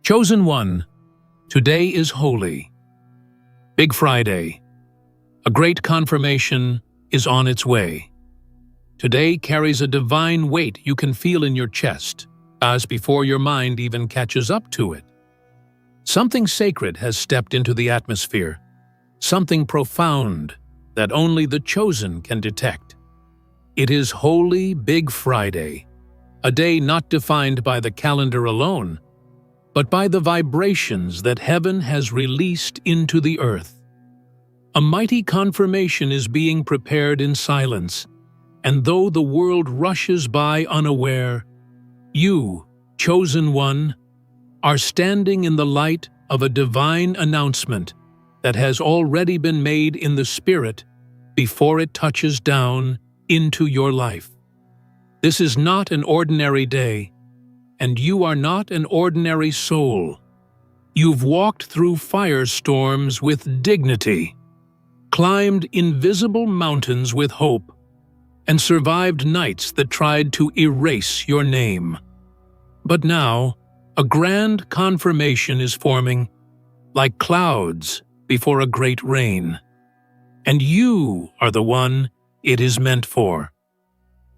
Chosen one, today is holy. Big Friday. A great confirmation is on its way. Today carries a divine weight you can feel in your chest, as before your mind even catches up to it. Something sacred has stepped into the atmosphere, something profound that only the chosen can detect. It is Holy Big Friday, a day not defined by the calendar alone, but by the vibrations that heaven has released into the earth. A mighty confirmation is being prepared in silence, and though the world rushes by unaware, you, chosen one, are standing in the light of a divine announcement that has already been made in the spirit before it touches down into your life. This is not an ordinary day, and you are not an ordinary soul. You've walked through firestorms with dignity, climbed invisible mountains with hope, and survived nights that tried to erase your name. But now, a grand confirmation is forming, like clouds before a great rain. And you are the one it is meant for.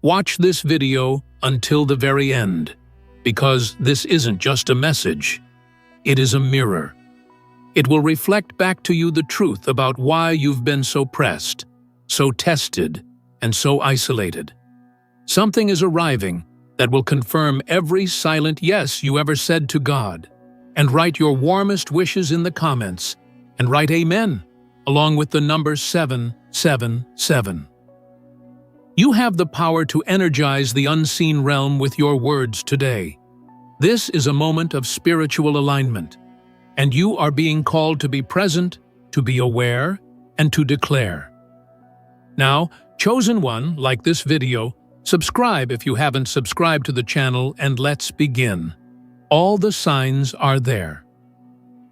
Watch this video until the very end, because this isn't just a message, it is a mirror. It will reflect back to you the truth about why you've been so pressed, so tested, and so isolated. Something is arriving that will confirm every silent yes you ever said to God, and write your warmest wishes in the comments, and write Amen, along with the number 777. You have the power to energize the unseen realm with your words today. This is a moment of spiritual alignment, and you are being called to be present, to be aware, and to declare. Now, chosen one, like this video, subscribe if you haven't subscribed to the channel, and let's begin. All the signs are there.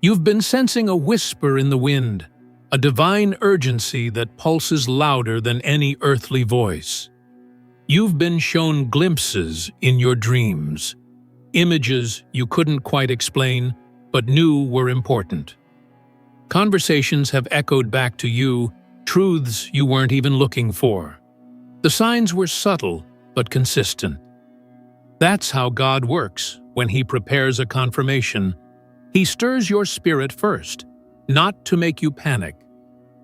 You've been sensing a whisper in the wind, a divine urgency that pulses louder than any earthly voice. You've been shown glimpses in your dreams, images you couldn't quite explain but knew were important. Conversations have echoed back to you truths you weren't even looking for. The signs were subtle but consistent. That's how God works when He prepares a confirmation. He stirs your spirit first, not to make you panic,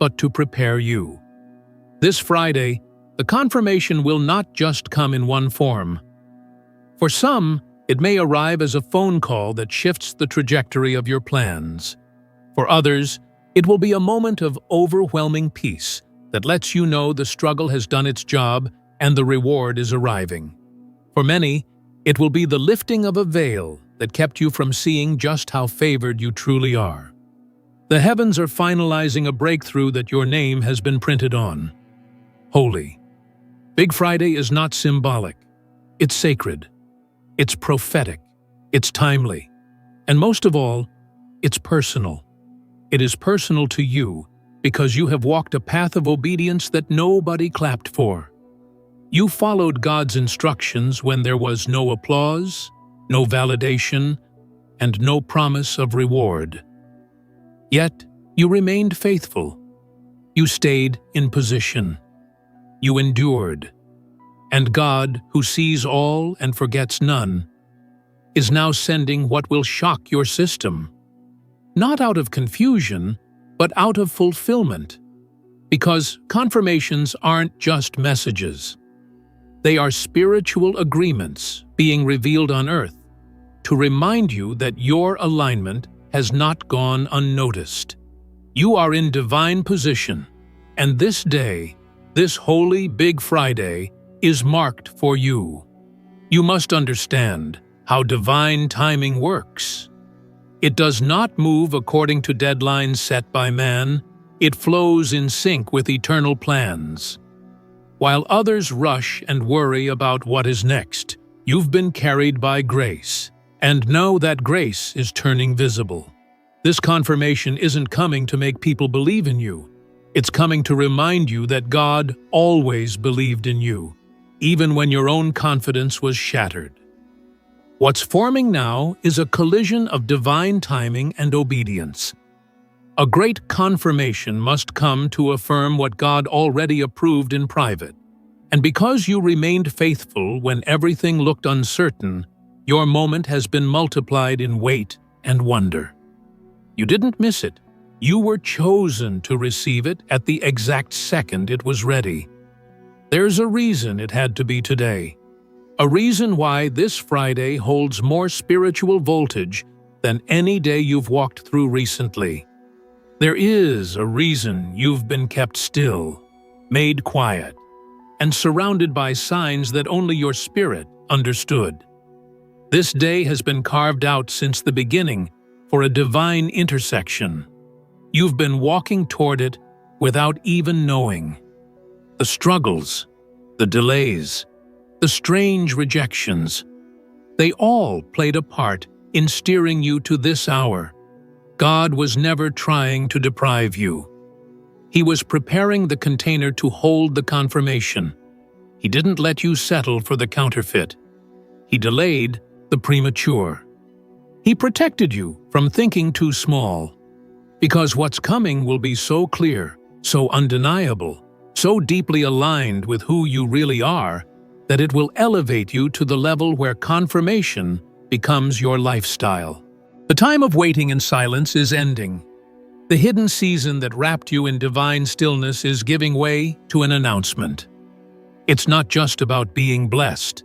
but to prepare you. This Friday, the confirmation will not just come in one form. For some, it may arrive as a phone call that shifts the trajectory of your plans. For others, it will be a moment of overwhelming peace that lets you know the struggle has done its job and the reward is arriving. For many, it will be the lifting of a veil that kept you from seeing just how favored you truly are. The heavens are finalizing a breakthrough that your name has been printed on. Holy. Big Friday is not symbolic. It's sacred. It's prophetic. It's timely. And most of all, it's personal. It is personal to you because you have walked a path of obedience that nobody clapped for. You followed God's instructions when there was no applause, no validation, and no promise of reward. Yet, you remained faithful. You stayed in position. You endured. And God, who sees all and forgets none, is now sending what will shock your system. Not out of confusion, but out of fulfillment. Because confirmations aren't just messages. They are spiritual agreements being revealed on earth to remind you that your alignment has not gone unnoticed. You are in divine position, and this day, this holy Big Friday, is marked for you. You must understand how divine timing works. It does not move according to deadlines set by man. It flows in sync with eternal plans. While others rush and worry about what is next, you've been carried by grace, and know that grace is turning visible. This confirmation isn't coming to make people believe in you. It's coming to remind you that God always believed in you, even when your own confidence was shattered. What's forming now is a collision of divine timing and obedience. A great confirmation must come to affirm what God already approved in private. And because you remained faithful when everything looked uncertain, your moment has been multiplied in weight and wonder. You didn't miss it. You were chosen to receive it at the exact second it was ready. There's a reason it had to be today. A reason why this Friday holds more spiritual voltage than any day you've walked through recently. There is a reason you've been kept still, made quiet, and surrounded by signs that only your spirit understood. This day has been carved out since the beginning for a divine intersection. You've been walking toward it without even knowing. The struggles, the delays, the strange rejections, they all played a part in steering you to this hour. God was never trying to deprive you. He was preparing the container to hold the confirmation. He didn't let you settle for the counterfeit. He delayed the premature. He protected you from thinking too small, because what's coming will be so clear, so undeniable, so deeply aligned with who you really are, that it will elevate you to the level where confirmation becomes your lifestyle. The time of waiting in silence is ending. The hidden season that wrapped you in divine stillness is giving way to an announcement. It's not just about being blessed.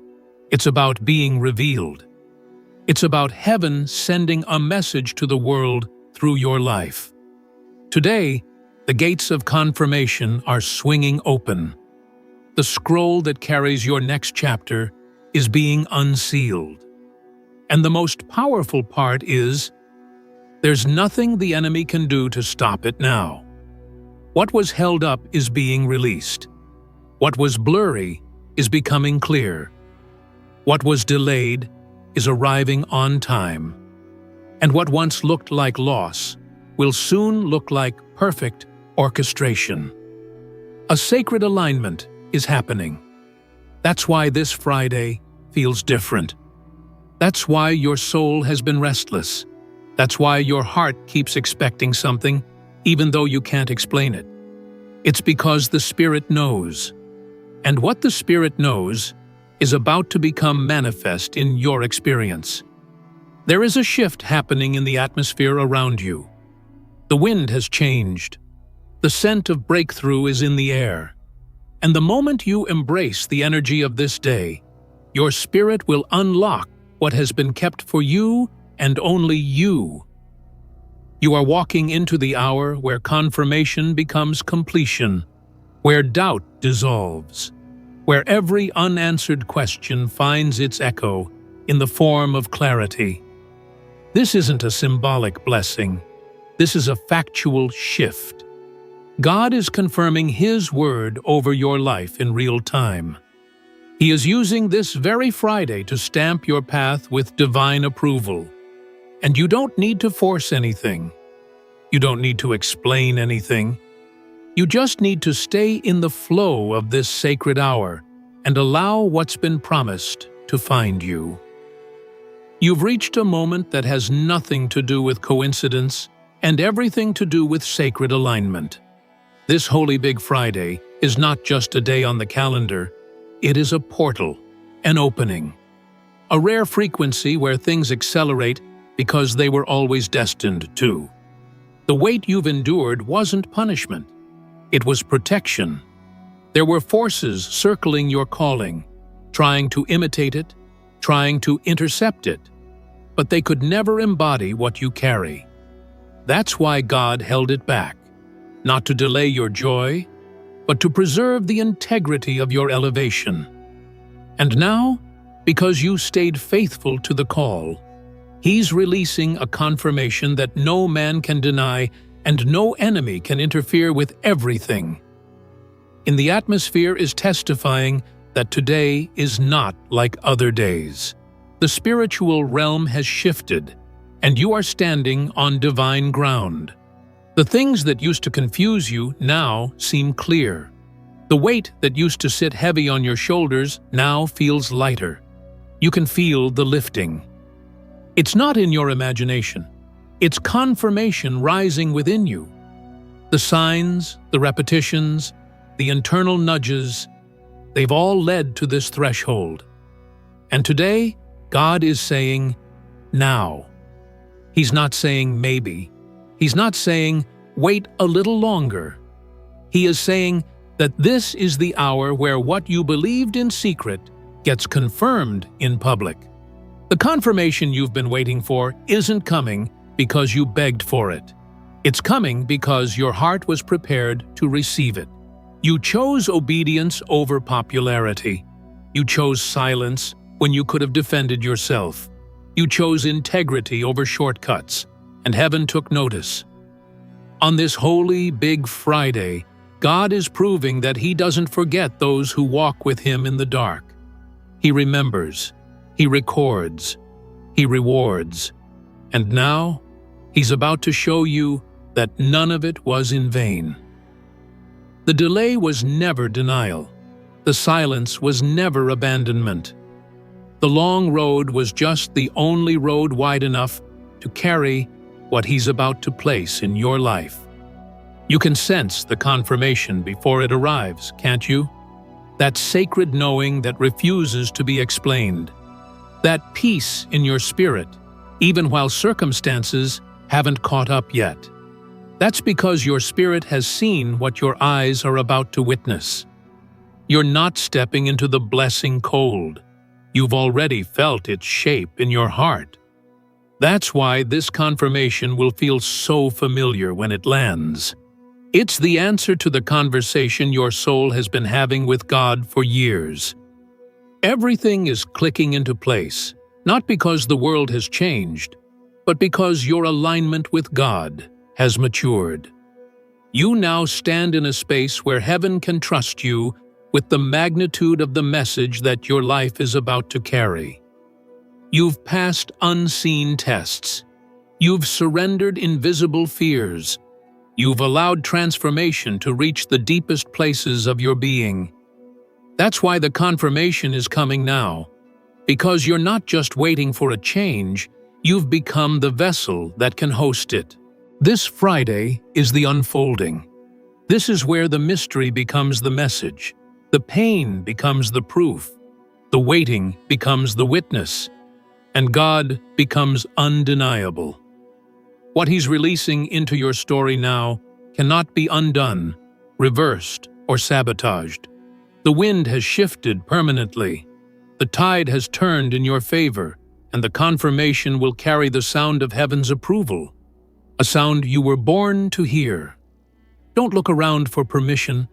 It's about being revealed. It's about heaven sending a message to the world through your life. Today, the gates of confirmation are swinging open. The scroll that carries your next chapter is being unsealed. And the most powerful part is, there's nothing the enemy can do to stop it now. What was held up is being released. What was blurry is becoming clear. What was delayed is arriving on time. And what once looked like loss will soon look like perfect orchestration. A sacred alignment is happening. That's why this Friday feels different. That's why your soul has been restless. That's why your heart keeps expecting something, even though you can't explain it. It's because the Spirit knows. And what the Spirit knows is about to become manifest in your experience. There is a shift happening in the atmosphere around you. The wind has changed. The scent of breakthrough is in the air. And the moment you embrace the energy of this day, your spirit will unlock what has been kept for you and only you. You are walking into the hour where confirmation becomes completion, where doubt dissolves, where every unanswered question finds its echo in the form of clarity. This isn't a symbolic blessing. This is a factual shift. God is confirming His word over your life in real time. He is using this very Friday to stamp your path with divine approval. And you don't need to force anything. You don't need to explain anything. You just need to stay in the flow of this sacred hour and allow what's been promised to find you. You've reached a moment that has nothing to do with coincidence and everything to do with sacred alignment. This Holy Big Friday is not just a day on the calendar. It is a portal, an opening, a rare frequency where things accelerate because they were always destined to. The weight you've endured wasn't punishment. It was protection. There were forces circling your calling, trying to imitate it, trying to intercept it, but they could never embody what you carry. That's why God held it back, not to delay your joy, but to preserve the integrity of your elevation. And now, because you stayed faithful to the call, He's releasing a confirmation that no man can deny and no enemy can interfere with everything. In the atmosphere is testifying that today is not like other days. The spiritual realm has shifted, and you are standing on divine ground. The things that used to confuse you now seem clear. The weight that used to sit heavy on your shoulders now feels lighter. You can feel the lifting. It's not in your imagination. It's confirmation rising within you. The signs, the repetitions, the internal nudges, they've all led to this threshold. And today, God is saying, now. He's not saying maybe. He's not saying, wait a little longer. He is saying that this is the hour where what you believed in secret gets confirmed in public. The confirmation you've been waiting for isn't coming because you begged for it. It's coming because your heart was prepared to receive it. You chose obedience over popularity. You chose silence when you could have defended yourself. You chose integrity over shortcuts, and heaven took notice. On this holy Big Friday, God is proving that He doesn't forget those who walk with Him in the dark. He remembers, He records, He rewards. And now, He's about to show you that none of it was in vain. The delay was never denial. The silence was never abandonment. The long road was just the only road wide enough to carry what He's about to place in your life. You can sense the confirmation before it arrives, can't you? That sacred knowing that refuses to be explained. That peace in your spirit, even while circumstances haven't caught up yet. That's because your spirit has seen what your eyes are about to witness. You're not stepping into the blessing cold. You've already felt its shape in your heart. That's why this confirmation will feel so familiar when it lands. It's the answer to the conversation your soul has been having with God for years. Everything is clicking into place, not because the world has changed, but because your alignment with God has matured. You now stand in a space where heaven can trust you with the magnitude of the message that your life is about to carry. You've passed unseen tests. You've surrendered invisible fears. You've allowed transformation to reach the deepest places of your being. That's why the confirmation is coming now. Because you're not just waiting for a change, you've become the vessel that can host it. This Friday is the unfolding. This is where the mystery becomes the message. The pain becomes the proof. The waiting becomes the witness. And God becomes undeniable. What He's releasing into your story now cannot be undone, reversed, or sabotaged. The wind has shifted permanently. The tide has turned in your favor, and the confirmation will carry the sound of heaven's approval. A sound you were born to hear. Don't look around for permission.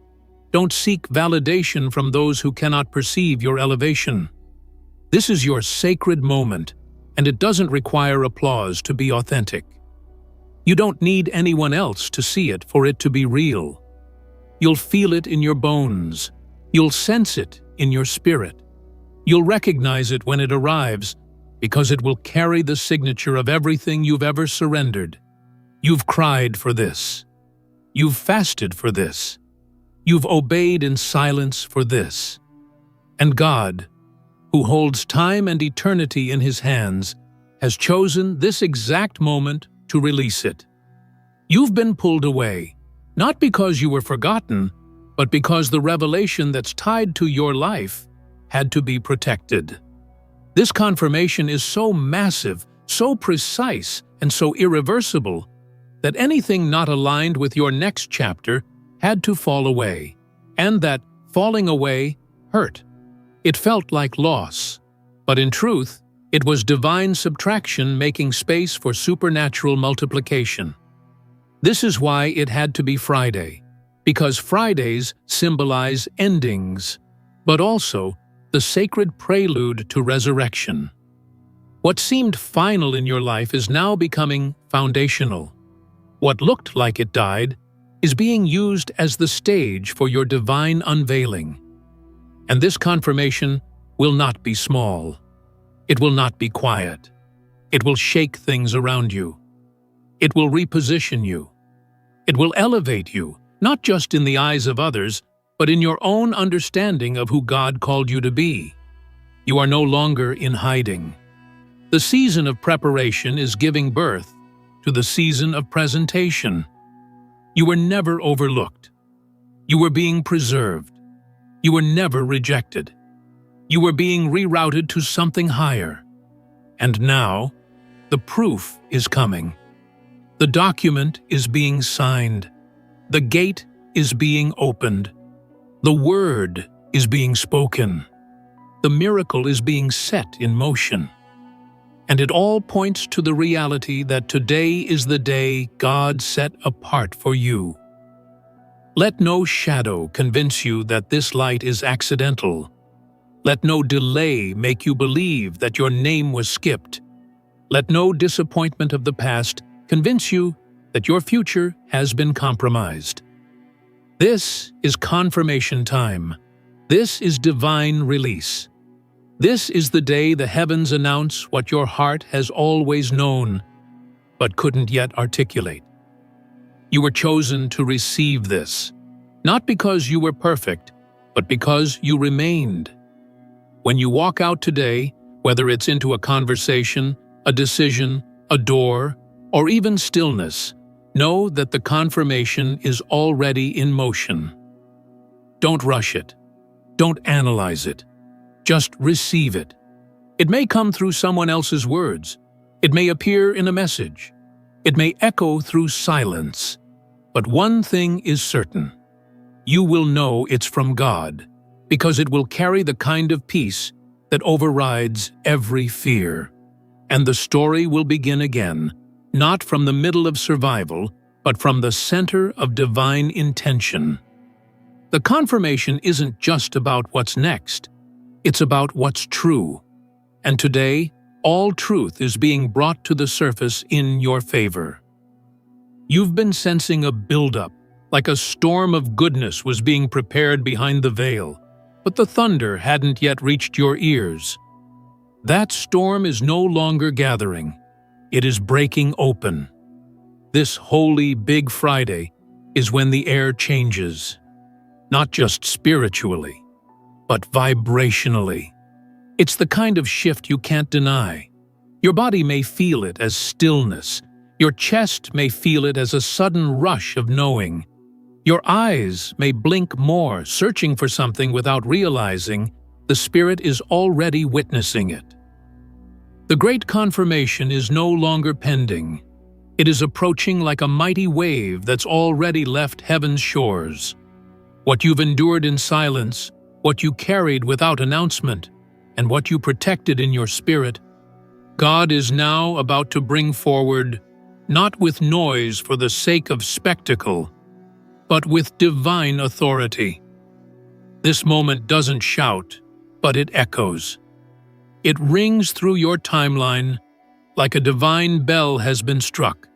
Don't seek validation from those who cannot perceive your elevation. This is your sacred moment, and it doesn't require applause to be authentic. You don't need anyone else to see it for it to be real. You'll feel it in your bones. You'll sense it in your spirit. You'll recognize it when it arrives, because it will carry the signature of everything you've ever surrendered. You've cried for this. You've fasted for this. You've obeyed in silence for this. And God, who holds time and eternity in His hands, has chosen this exact moment to release it. You've been pulled away, not because you were forgotten, but because the revelation that's tied to your life had to be protected. This confirmation is so massive, so precise, and so irreversible that anything not aligned with your next chapter had to fall away, and that falling away hurt. It felt like loss, but in truth, it was divine subtraction making space for supernatural multiplication. This is why it had to be Friday, because Fridays symbolize endings, but also the sacred prelude to resurrection. What seemed final in your life is now becoming foundational. What looked like it died is being used as the stage for your divine unveiling. And this confirmation will not be small. It will not be quiet. It will shake things around you. It will reposition you. It will elevate you, not just in the eyes of others, but in your own understanding of who God called you to be. You are no longer in hiding. The season of preparation is giving birth to the season of presentation. You were never overlooked. You were being preserved. You were never rejected. You were being rerouted to something higher. And now, the proof is coming. The document is being signed. The gate is being opened. The word is being spoken. The miracle is being set in motion. And it all points to the reality that today is the day God set apart for you. Let no shadow convince you that this light is accidental. Let no delay make you believe that your name was skipped. Let no disappointment of the past convince you that your future has been compromised. This is confirmation time. This is divine release. This is the day the heavens announce what your heart has always known, but couldn't yet articulate. You were chosen to receive this, not because you were perfect, but because you remained. When you walk out today, whether it's into a conversation, a decision, a door, or even stillness, know that the confirmation is already in motion. Don't rush it. Don't analyze it. Just receive it. It may come through someone else's words. It may appear in a message. It may echo through silence. But one thing is certain. You will know it's from God, because it will carry the kind of peace that overrides every fear. And the story will begin again, not from the middle of survival, but from the center of divine intention. The confirmation isn't just about what's next. It's about what's true. And today, all truth is being brought to the surface in your favor. You've been sensing a buildup, like a storm of goodness was being prepared behind the veil, but the thunder hadn't yet reached your ears. That storm is no longer gathering. It is breaking open. This holy Big Friday is when the air changes, not just spiritually, but vibrationally. It's the kind of shift you can't deny. Your body may feel it as stillness. Your chest may feel it as a sudden rush of knowing. Your eyes may blink more, searching for something without realizing the Spirit is already witnessing it. The great confirmation is no longer pending. It is approaching like a mighty wave that's already left heaven's shores. What you've endured in silence, what you carried without announcement, and what you protected in your spirit, God is now about to bring forward, not with noise for the sake of spectacle, but with divine authority. This moment doesn't shout, but it echoes. It rings through your timeline like a divine bell has been struck.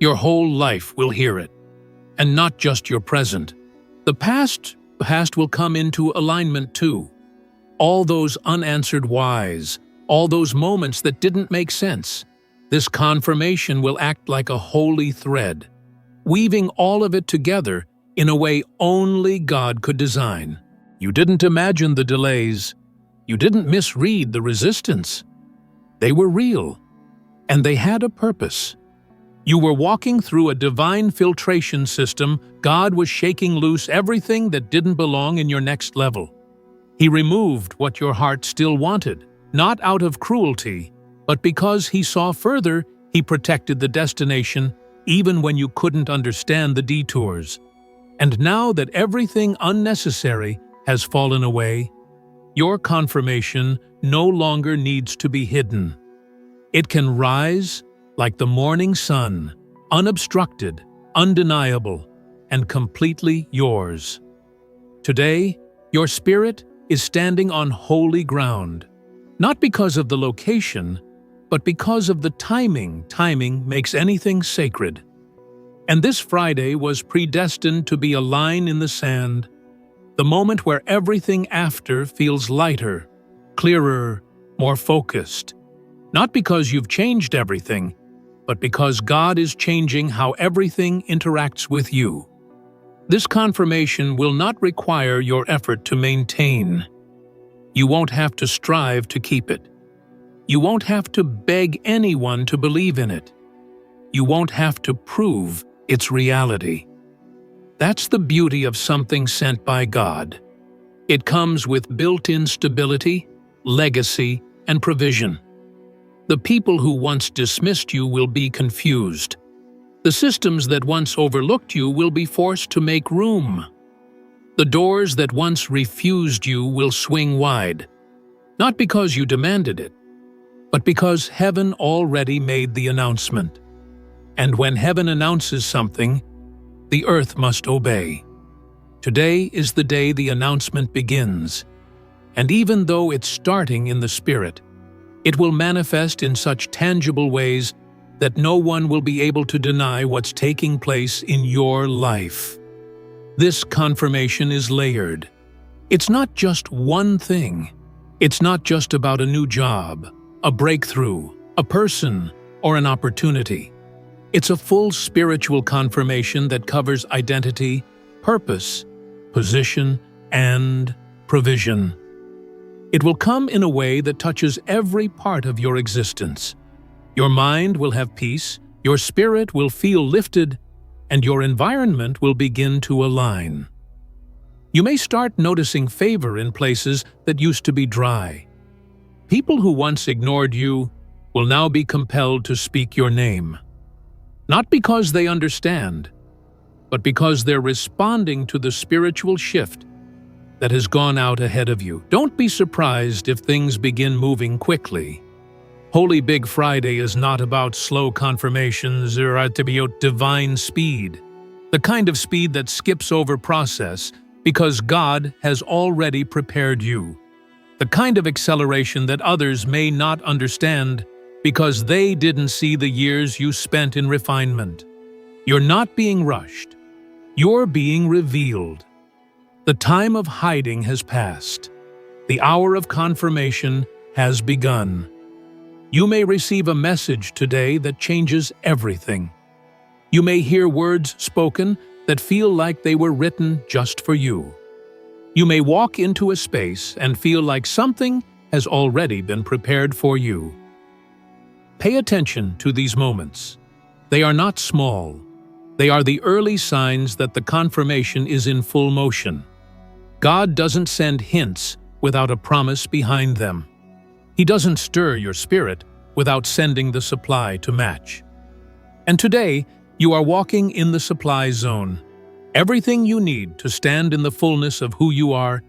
Your whole life will hear it, and not just your present. The past will come into alignment too. All those unanswered whys, all those moments that didn't make sense. This confirmation will act like a holy thread, weaving all of it together in a way only God could design. You didn't imagine the delays. You didn't misread the resistance. They were real, and they had a purpose. You were walking through a divine filtration system. God was shaking loose everything that didn't belong in your next level. He removed what your heart still wanted, not out of cruelty, but because He saw further. He protected the destination, even when you couldn't understand the detours. And now that everything unnecessary has fallen away, your confirmation no longer needs to be hidden. It can rise like the morning sun, unobstructed, undeniable, and completely yours. Today, your spirit is standing on holy ground, not because of the location, but because of the timing. Timing makes anything sacred. And this Friday was predestined to be a line in the sand, the moment where everything after feels lighter, clearer, more focused. Not because you've changed everything, but because God is changing how everything interacts with you. This confirmation will not require your effort to maintain. You won't have to strive to keep it. You won't have to beg anyone to believe in it. You won't have to prove its reality. That's the beauty of something sent by God. It comes with built-in stability, legacy, and provision. The people who once dismissed you will be confused. The systems that once overlooked you will be forced to make room. The doors that once refused you will swing wide, not because you demanded it, but because heaven already made the announcement. And when heaven announces something, the earth must obey. Today is the day the announcement begins, and even though it's starting in the spirit, it will manifest in such tangible ways that no one will be able to deny what's taking place in your life. This confirmation is layered. It's not just one thing. It's not just about a new job, a breakthrough, a person, or an opportunity. It's a full spiritual confirmation that covers identity, purpose, position, and provision. It will come in a way that touches every part of your existence. Your mind will have peace, your spirit will feel lifted, and your environment will begin to align. You may start noticing favor in places that used to be dry. People who once ignored you will now be compelled to speak your name. Not because they understand, but because they're responding to the spiritual shift that has gone out ahead of you. Don't be surprised if things begin moving quickly. Holy Big Friday is not about slow confirmations or about divine speed, the kind of speed that skips over process because God has already prepared you, the kind of acceleration that others may not understand because they didn't see the years you spent in refinement. You're not being rushed. You're being revealed. The time of hiding has passed. The hour of confirmation has begun. You may receive a message today that changes everything. You may hear words spoken that feel like they were written just for you. You may walk into a space and feel like something has already been prepared for you. Pay attention to these moments. They are not small. They are the early signs that the confirmation is in full motion. God doesn't send hints without a promise behind them. He doesn't stir your spirit without sending the supply to match. And today, you are walking in the supply zone. Everything you need to stand in the fullness of who you are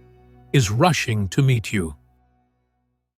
is rushing to meet you.